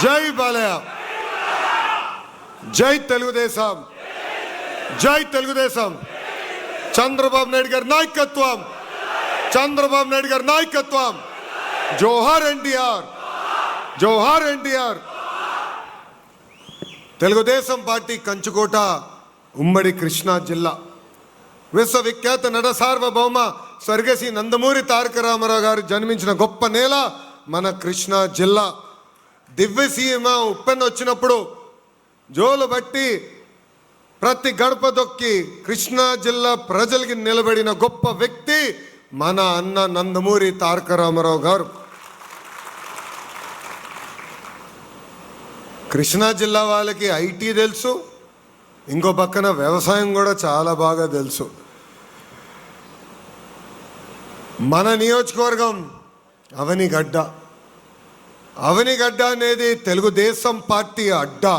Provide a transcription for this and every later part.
జై బాలయ్య, జై తెలుగుదేశం, జై తెలుగుదేశం. చంద్రబాబు నాయుడు గారి నాయకత్వం, చంద్రబాబు నాయుడు గారి నాయకత్వం. జోహార్ ఎన్టీఆర్, జోహార్ ఎన్టీఆర్. తెలుగుదేశం పార్టీ కంచుకోట, ఉమ్మడి కృష్ణా జిల్లా. విశ్వవిఖ్యాత నట సార్వభౌమ స్వర్గశ్రీ నందమూరి తారక రామారావు గారు జన్మించిన గొప్ప నేల మన కృష్ణా జిల్లా. దివ్యసీమ ఉప్పెన్న వచ్చినప్పుడు జోలు బట్టి ప్రతి గడప దొక్కి కృష్ణా జిల్లా ప్రజలకి నిలబడిన గొప్ప వ్యక్తి మన అన్న నందమూరి తారక రామారావు గారు. కృష్ణా జిల్లా వాళ్ళకి ఐటీ తెలుసు, ఇంకో పక్కన వ్యవసాయం కూడా చాలా బాగా తెలుసు. మన నియోజకవర్గం అవనిగడ్డ. అవనిగడ్డ అనేది తెలుగుదేశం పార్టీ అడ్డా.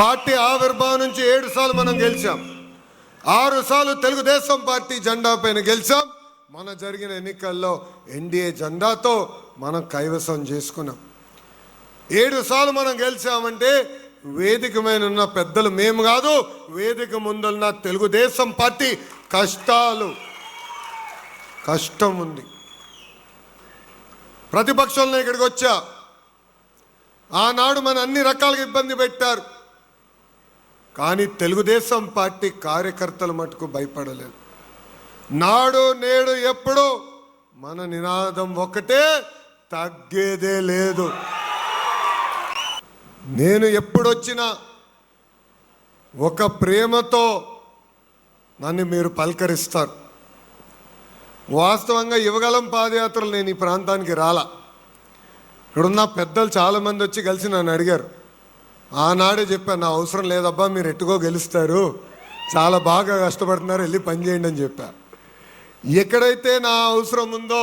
పార్టీ ఆవిర్భావం నుంచి 7 సార్లు మనం గెలిచాం. 6 సార్లు తెలుగుదేశం పార్టీ జెండా పైన గెలిచాం. మన జరిగిన ఎన్నికల్లో ఎన్డీఏ జెండాతో మనం కైవసం చేసుకున్నాం. 7 సార్లు మనం గెలిచామంటే వేదిక మీద ఉన్న పెద్దలు మేము కాదు, వేదిక ముందున్న తెలుగుదేశం పార్టీ కష్టం ఉంది. ప్రతిపక్షంలో ఇక్కడికి వచ్చా, ఆనాడు మన అన్ని రకాలుగా ఇబ్బంది పెట్టారు. కానీ తెలుగుదేశం పార్టీ కార్యకర్తలు మటుకు భయపడలేదు. నాడు నేడు ఎప్పుడు మన నినాదం ఒకటే, తగ్గేదే లేదు. నేను ఎప్పుడొచ్చినా ఒక ప్రేమతో నన్ను మీరు పలకరిస్తారు. వాస్తవంగా యువగలం పాదయాత్రలు నేను ఈ ప్రాంతానికి రాలా. ఇక్కడున్న పెద్దలు చాలామంది వచ్చి కలిసి నన్ను అడిగారు. ఆనాడే చెప్పాను, నా అవసరం లేదబ్బా, మీరు ఎట్టుకో గెలుస్తారు, చాలా బాగా కష్టపడుతున్నారు, వెళ్ళి పని చేయండి అని చెప్పా. ఎక్కడైతే నా అవసరం ఉందో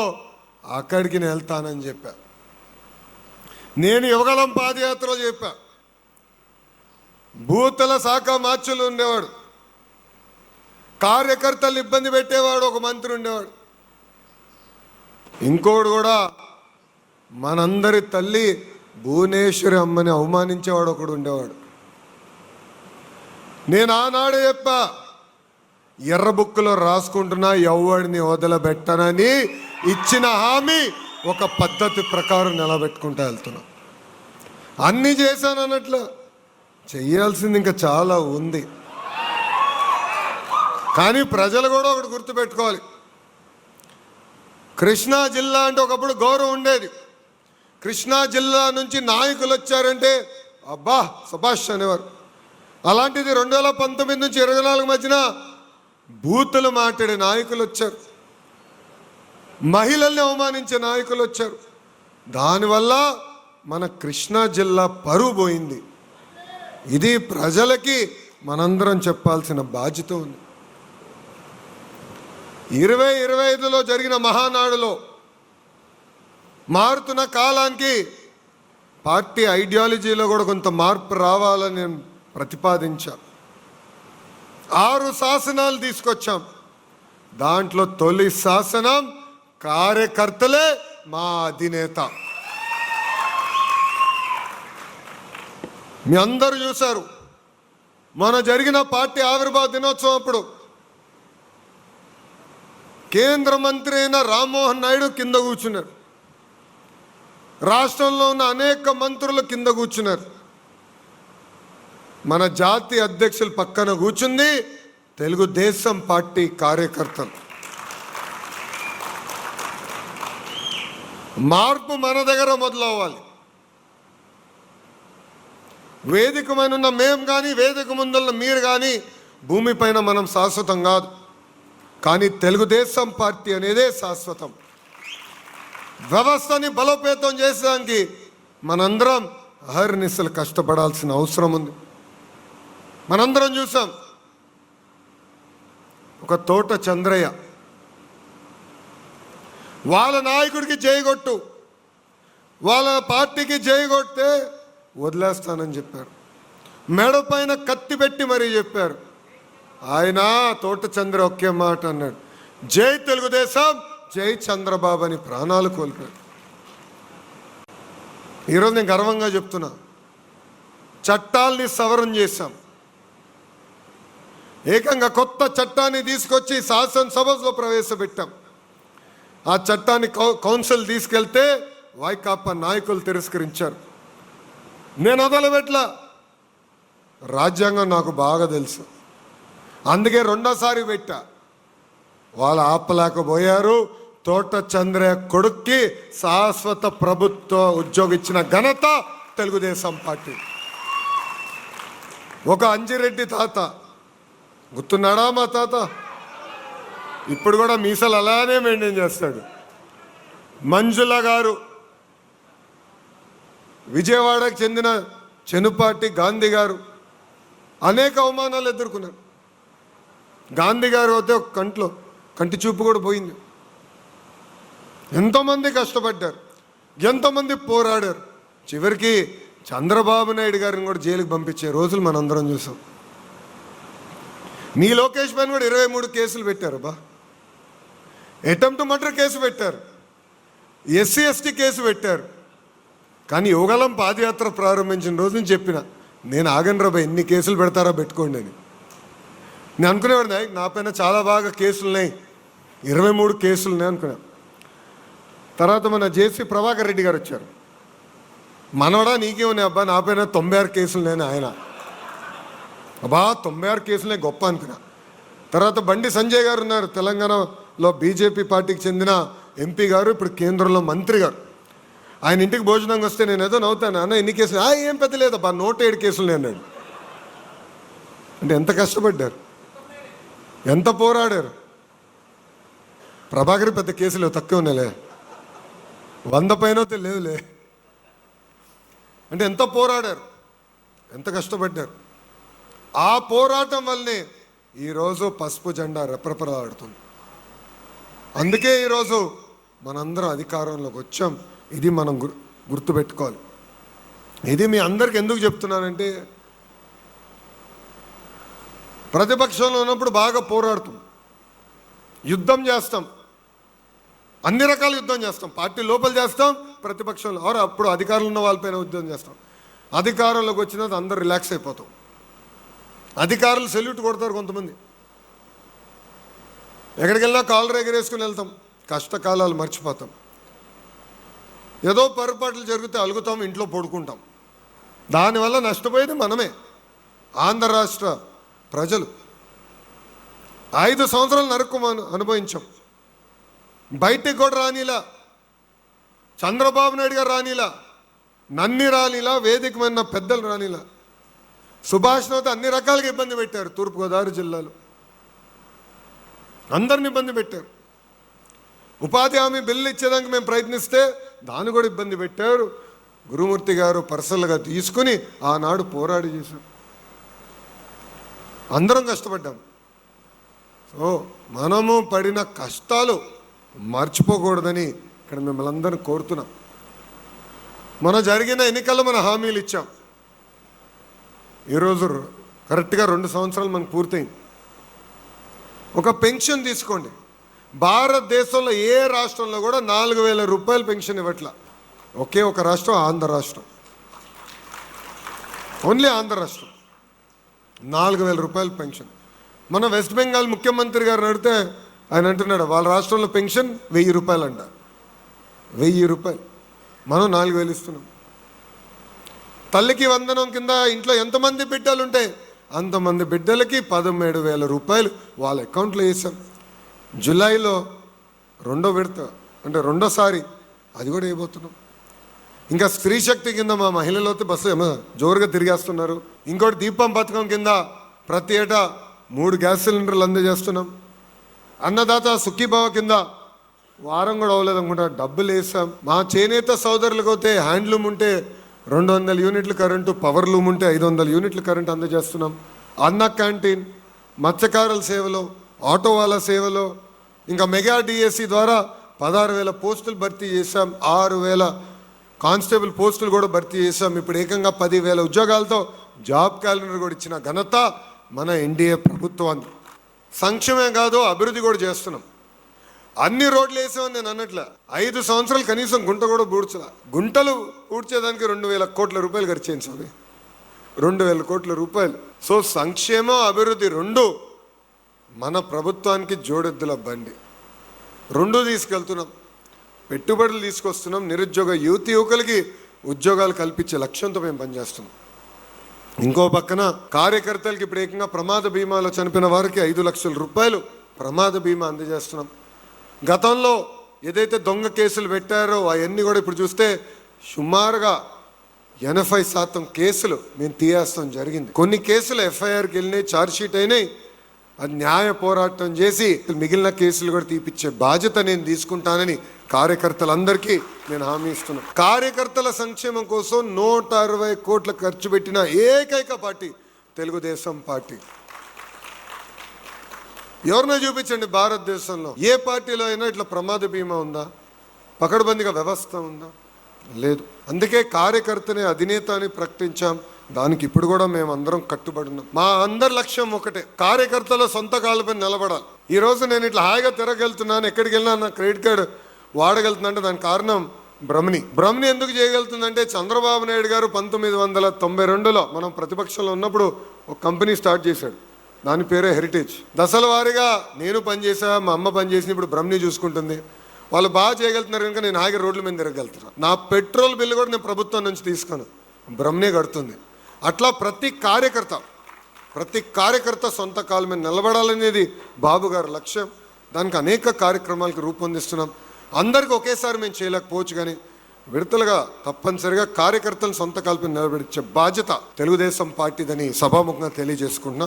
అక్కడికి నేను వెళ్తానని చెప్పా. నేను యువగలం పాదయాత్రలో చెప్పా, బూతుల శాఖ మార్చులు ఉండేవాడు, కార్యకర్తలు ఇబ్బంది పెట్టేవాడు ఒక మంత్రి ఉండేవాడు. ఇంకోడు కూడా మనందరి తల్లి భువనేశ్వరి అమ్మని అవమానించేవాడు ఒకడు ఉండేవాడు. నేను ఆనాడే చెప్పా, ఎర్ర బుక్కులో రాసుకుంటున్నా, ఎవడిని వదలబెట్టనని ఇచ్చిన హామీ ఒక పద్ధతి ప్రకారం నిలబెట్టుకుంటూ వెళ్తున్నా. అన్నీ చేశాను అన్నట్లు, చెయ్యాల్సింది ఇంకా చాలా ఉంది. కానీ ప్రజలు కూడా ఒకటి గుర్తుపెట్టుకోవాలి, కృష్ణా జిల్లా అంటే ఒకప్పుడు గౌరవం ఉండేది. కృష్ణా జిల్లా నుంచి నాయకులు వచ్చారంటే అబ్బా సుభాష్ అనేవారు. అలాంటిది 2019 నుంచి 24 మధ్యన బూతులు మాట్లాడే నాయకులు వచ్చారు, మహిళల్ని అవమానించే నాయకులు వచ్చారు. దానివల్ల మన కృష్ణా జిల్లా పరువు పోయింది. ఇది ప్రజలకి మనందరం చెప్పాల్సిన బాధ్యత ఉంది. 2025లో జరిగిన మహానాడులో మారుతున్న కాలానికి పార్టీ ఐడియాలజీలో కూడా కొంత మార్పు రావాలని నేను ప్రతిపాదించా. 6 శాసనాలు తీసుకొచ్చాం. దాంట్లో తొలి శాసనం కార్యకర్తలే మా అధినేత. మీ అందరూ చూశారు, మన జరిగిన పార్టీ ఆవిర్భావ దినోత్సవం అప్పుడు కేంద్ర మంత్రి అయిన రామ్మోహన్ నాయుడు కింద కూర్చున్నారు, రాష్ట్రంలో ఉన్న అనేక మంత్రులు కింద కూర్చున్నారు. మన జాతీయ అధ్యక్షులు పక్కన కూర్చుంది తెలుగుదేశం పార్టీ కార్యకర్తలు. మార్పు మన దగ్గర మొదలవ్వాలి. వేదిక పైన ఉన్న మేము కానీ, వేదిక ముందున్న మీరు కానీ భూమిపైన మనం శాశ్వతం కాదు. కానీ తెలుగుదేశం పార్టీ అనేదే శాశ్వతం. వ్యవస్థని బలోపేతం చేసేదానికి మనందరం అహర్నిశలు కష్టపడాల్సిన అవసరం ఉంది. మనందరం చూసాం, ఒక తోట చంద్రయ్య వాళ్ళ నాయకుడికి జైగొట్టు, వాళ్ళ పార్టీకి జైగొట్టే వదిలేస్తానని చెప్పారు. మెడ పైన కత్తి పెట్టి మరీ చెప్పారు. ఆయన తోట చంద్ర ఒకే మాట అన్నాడు, జై తెలుగుదేశం, జై చంద్రబాబు అని ప్రాణాలు కోల్పోయారు. ఈరోజు నేను గర్వంగా చెప్తున్నా, చట్టాల్ని సవరణ చేశాం. ఏకంగా కొత్త చట్టాన్ని తీసుకొచ్చి శాసనసభలో ప్రవేశపెట్టాం. ఆ చట్టాన్ని కౌన్సిల్ తీసుకెళ్తే వైకాపా నాయకులు తిరస్కరించారు. నేను వదలబెట్ల, రాజ్యాంగం నాకు బాగా తెలుసు, అందుకే రెండోసారి పెట్టా. వాళ్ళు ఆపలేకపోయారు. తోట చంద్రయ్య కొడుక్కి శాశ్వత ప్రభుత్వ ఉద్యోగం ఇచ్చిన ఘనత తెలుగుదేశం పార్టీ. ఒక అంజిరెడ్డి తాత, గుర్తున్నాడా మా తాత? ఇప్పుడు కూడా మీసాలు అలానే మెయింటైన్ చేస్తాడు. మంజుల గారు, విజయవాడకు చెందిన చెనుపాటి గాంధీ గారు అనేక అవమానాలు ఎదుర్కొన్నారు. గాంధీ గారు అయితే ఒక కంటి చూపు కూడా పోయింది. ఎంతోమంది కష్టపడ్డారు, ఎంతోమంది పోరాడారు. చివరికి చంద్రబాబు నాయుడు గారిని కూడా జైలుకి పంపించే రోజులు మనందరం చూసాం. నీ లోకేష్ పైన కూడా 23 కేసులు పెట్టారు. అటెంప్ట్ మర్డర్ కేసు పెట్టారు, ఎస్సీ ఎస్టీ కేసు పెట్టారు. కానీ యువగలం పాదయాత్ర ప్రారంభించిన రోజు నుంచి చెప్పిన, నేను ఆగను రా, ఎన్ని కేసులు పెడతారా పెట్టుకోండి అని. నేను అనుకునేవాడిని నా పైన చాలా బాగా కేసులు ఉన్నాయి, 23 కేసులు ఉన్నాయి అనుకున్నా. తర్వాత మన జేసీ ప్రభాకర్ రెడ్డి గారు వచ్చారు. మనవడా నీకేమున్నాయి అబ్బా, నా పైన 96 కేసులు నేను. ఆయన అబ్బా 96 కేసులే గొప్ప అనుకున్నా. తర్వాత బండి సంజయ్ గారు ఉన్నారు, తెలంగాణలో బీజేపీ పార్టీకి చెందిన ఎంపీ గారు, ఇప్పుడు కేంద్రంలో మంత్రి గారు. ఆయన ఇంటికి భోజనంగా వస్తే నేను ఏదో నవ్వుతాను, అన్న ఎన్ని కేసులు? ఏం పెద్ద లేదబ్బా 107 కేసులు అన్నాడు. అంటే ఎంత కష్టపడ్డారు, ఎంత పోరాడారు. ప్రభాకర్ పెద్ద కేసులు తక్కువ ఉన్నాయిలే, 100 పైన లేవులే. అంటే ఎంత పోరాడారు, ఎంత కష్టపడ్డారు. ఆ పోరాటం వల్లనే ఈరోజు పసుపు జెండా రెపరెపలాడుతుంది. అందుకే ఈరోజు మనందరం అధికారంలోకి వచ్చాం. ఇది మనం గుర్తుపెట్టుకోవాలి. ఇది మీ అందరికి ఎందుకు చెప్తున్నానంటే, ప్రతిపక్షంలో ఉన్నప్పుడు బాగా పోరాడుతాం, యుద్ధం చేస్తాం, అన్ని రకాల యుద్ధం చేస్తాం. పార్టీ లోపల చేస్తాం, ప్రతిపక్షంలో అప్పుడు అధికారంలో ఉన్న వాళ్ళపైన యుద్ధం చేస్తాం. అధికారంలోకి వచ్చినంత అందరు రిలాక్స్ అయిపోతాం. అధికారులు సెల్యూట్ కొడతారు కొంతమంది. ఎక్కడికి వెళ్ళినా కాలర్ ఎగరేసుకుని వెళ్తాం, కష్టకాలాలు మర్చిపోతాం. ఏదో పొరపాట్లు జరిగితే అలుగుతాం, ఇంట్లో పడుకుంటాం. దానివల్ల నష్టపోయేది మనమే, ఆంధ్ర రాష్ట్ర ప్రజలు. 5 సంవత్సరాలు నరకం అనుభవించాం. బయటికి కూడా రానిలా, చంద్రబాబు నాయుడు గారు రానిలా, నన్ని రానిలా, వేదికమైన పెద్దలు రానిలా. సుభాష్ నోత అన్ని రకాలుగా ఇబ్బంది పెట్టారు. తూర్పుగోదావరి జిల్లాలో అందరిని ఇబ్బంది పెట్టారు. ఉపాధి హామీ బిల్లు ఇచ్చేదానికి మేము ప్రయత్నిస్తే దాన్ని కూడా ఇబ్బంది పెట్టారు. గురుమూర్తి గారు పర్సనల్గా తీసుకుని ఆనాడు పోరాడి చేశారు. అందరం కష్టపడ్డాం. సో మనము పడిన కష్టాలు మర్చిపోకూడదని ఇక్కడ మిమ్మల్ని అందరినీ కోరుతున్నాం. మన జరిగిన ఎన్నికల్లో మన హామీలు ఇచ్చాం. ఈరోజు కరెక్ట్గా 2 సంవత్సరాలు మనకు పూర్తయింది. ఒక పెన్షన్ తీసుకోండి, భారతదేశంలో ఏ రాష్ట్రంలో కూడా 4,000 రూపాయలు పెన్షన్ ఇవ్వట్లా. ఒకే ఒక రాష్ట్రం, ఆంధ్ర రాష్ట్రం. ఓన్లీ ఆంధ్ర రాష్ట్రం 4,000 రూపాయలు పెన్షన్. మన వెస్ట్ బెంగాల్ ముఖ్యమంత్రి గారు అడిగితే ఆయన అంటున్నాడు, వాళ్ళ రాష్ట్రంలో పెన్షన్ 1,000 రూపాయలు అంట. 1,000 రూపాయలు, మనం 4,000 ఇస్తున్నాం. తల్లికి వందనం కింద ఇంట్లో ఎంతమంది బిడ్డలు ఉంటే అంతమంది బిడ్డలకి 17,000 రూపాయలు వాళ్ళ అకౌంట్లో వేసాం. జూలైలో 2వ విడత, అంటే 2వసారి అది కూడా వేయబోతున్నాం. ఇంకా స్త్రీ శక్తి కింద మా మహిళలు అయితే బస్సు జోరుగా తిరిగేస్తున్నారు. ఇంకోటి దీపం పథకం కింద ప్రతి ఏటా 3 గ్యాస్ సిలిండర్లు అందజేస్తున్నాం. అన్నదాత సుఖీభావ కింద వారం కూడా అవ్వలేదు అనుకుంటా డబ్బులు వేసాం. మా చేనేత సోదరులకు అయితే హ్యాండ్లూమ్ ఉంటే 200 యూనిట్లు కరెంటు, పవర్ లూమ్ ఉంటే 500 యూనిట్లు కరెంటు అందజేస్తున్నాం. అన్న క్యాంటీన్, మత్స్యకారుల సేవలో, ఆటో వాళ్ళ సేవలో, ఇంకా మెగా డిఎస్సి ద్వారా 16,000 పోస్టులు భర్తీ చేశాం. 6,000 కానిస్టేబుల్ పోస్టులు కూడా భర్తీ చేశాం. ఇప్పుడు ఏకంగా 10,000 ఉద్యోగాలతో జాబ్ క్యాలెండర్ కూడా ఇచ్చిన ఘనత మన ఎన్డీఏ ప్రభుత్వాన్ని. సంక్షేమం కాదు, అభివృద్ధి కూడా చేస్తున్నాం. అన్ని రోడ్లు వేసామని నేను అన్నట్ల 5 సంవత్సరాలు కనీసం గుంట కూడా పూడ్చలా. గుంటలు పూడ్చేదానికి 2,000 కోట్ల రూపాయలు ఖర్చు అయింది స్వామి, 2,000 కోట్ల రూపాయలు. సో సంక్షేమం అభివృద్ధి రెండు మన ప్రభుత్వానికి జోడెద్దుల బండి. రెండు తీసుకెళ్తున్నాం, పెట్టుబడులు తీసుకొస్తున్నాం, నిరుద్యోగ యువకులకి ఉద్యోగాలు కల్పించే లక్ష్యంతో మేము పనిచేస్తున్నాం. ఇంకో పక్కన కార్యకర్తలకి ఇప్పుడు ఏకంగా ప్రమాద బీమాలో చనిపోయిన వారికి 5 లక్షల రూపాయలు ప్రమాద బీమా అందజేస్తున్నాం. గతంలో ఏదైతే దొంగ కేసులు పెట్టారో అవన్నీ కూడా ఇప్పుడు చూస్తే సుమారుగా 80% కేసులు మేము తీయేస్తాం జరిగింది. కొన్ని కేసులు ఎఫ్ఐఆర్కి వెళ్ళినాయి, ఛార్జ్షీట్ అయినాయి, అది న్యాయ పోరాటం చేసి మిగిలిన కేసులు కూడా తీపిచ్చే బాధ్యత నేను తీసుకుంటానని కార్యకర్తలందరికీ నేను హామీ ఇస్తున్నాను. కార్యకర్తల సంక్షేమం కోసం 160 కోట్ల ఖర్చు పెట్టిన ఏకైక పార్టీ తెలుగుదేశం పార్టీ. ఎవరినో చూపించండి భారతదేశంలో ఏ పార్టీలో అయినా ఇట్లా ప్రమాద బీమా ఉందా, పకడ్బందీగా వ్యవస్థ ఉందా? లేదు. అందుకే కార్యకర్తనే అధినేత అని ప్రకటించాం. దానికి ఇప్పుడు కూడా మేము అందరం కట్టుబడి ఉన్నాం. మా అందరి లక్ష్యం ఒకటే, కార్యకర్తల సొంత కాళ్ళపై నిలబడాలి. ఈ రోజు నేను ఇట్లా హాయిగా తిరగలుగుతున్నాను, ఎక్కడికి వెళ్ళినా నా క్రెడిట్ కార్డు వాడగలుగుతున్నా అంటే దానికి కారణం బ్రహ్మని ఎందుకు చేయగలుగుతుందంటే చంద్రబాబు నాయుడు గారు 1992లో మనం ప్రతిపక్షంలో ఉన్నప్పుడు ఒక కంపెనీ స్టార్ట్ చేశాడు. దాని పేరే హెరిటేజ్. దశల వారీగా నేను పనిచేసా, మా అమ్మ పనిచేసి ఇప్పుడు బ్రహ్మని చూసుకుంటుంది. వాళ్ళు బాగా చేయగలుగుతున్నారు కనుక నేను హాయిగా రోడ్ల మీద తిరగలుగుతున్నాను. నా పెట్రోల్ బిల్లు కూడా నేను ప్రభుత్వం నుంచి తీసుకోను, బ్రహ్మనే కడుతుంది. అట్లా ప్రతి కార్యకర్త సొంత కాళ్ళ మీద నిలబడాలనేది బాబు గారి లక్ష్యం. దానికి అనేక కార్యక్రమాలకు రూపొందిస్తున్నాం. అందరికీ ఒకేసారి మేము చేయలేకపోవచ్చు, కానీ విడతలుగా తప్పనిసరిగా కార్యకర్తలను సొంత కాళ్ళపై నిలబెట్టే బాధ్యత తెలుగుదేశం పార్టీదని సభాముఖంగా తెలియజేసుకుంటున్నాం.